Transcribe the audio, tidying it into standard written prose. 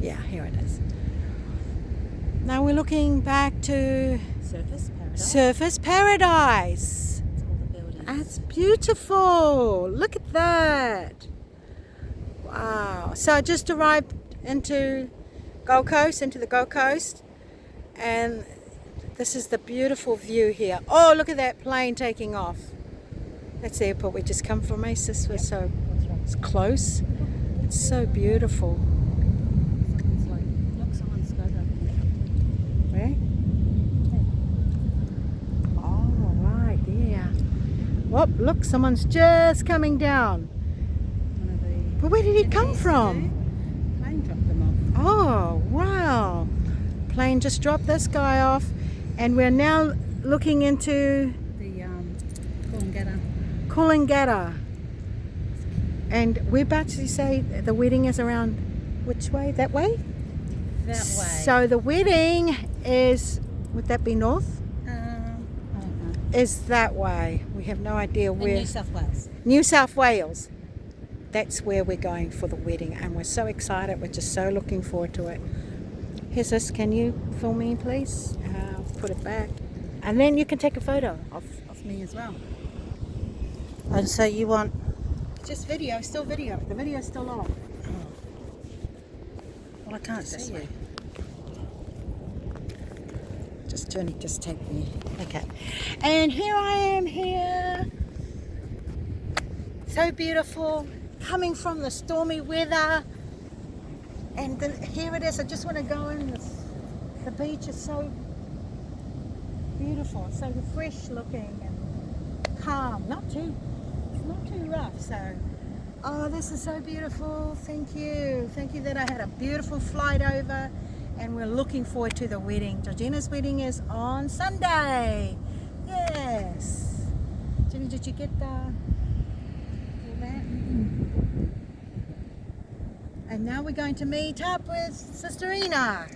Yeah, here it is. Now we're looking back to Surface Paradise. Surfers Paradise. It's all the buildings. That's beautiful. Look at that. Wow. So I just arrived into the Gold Coast, and this is the beautiful view here. Oh, look at that plane taking off. That's the airport we just come from, Aces. We're so it's close. It's so beautiful. Someone's skydiving. Where? Oh, right there. Whoop, look, someone's just coming down. One of the But where did he come activities to from? do. Plane dropped them off. Oh, wow. Plane just dropped this guy off, and we're now looking into The Coolangatta. Coolangatta. And we're about to say the wedding is around which way? That way? That way. So the wedding is, would that be north? I don't know. Is that way. We have no idea In where. New South Wales. New South Wales. That's where we're going for the wedding, and we're so excited. We're just so looking forward to it. Here's this. Can you film me, please? Put it back. And then you can take a photo of Me as well. And so you want just video, still video. The video's still on. Well, I can't see you. Just turn it, just take me. Okay. And here I am here. So beautiful. Coming from the stormy weather. And then here it is. I just want to go in. The beach is so beautiful, so fresh looking and calm. Not too rough. So, oh, this is so beautiful. Thank you that I had a beautiful flight over, and we're looking forward to the wedding. Georgina's wedding is on Sunday. Yes. Jenny, did you get all that? And now we're going to meet up with Sister Ina.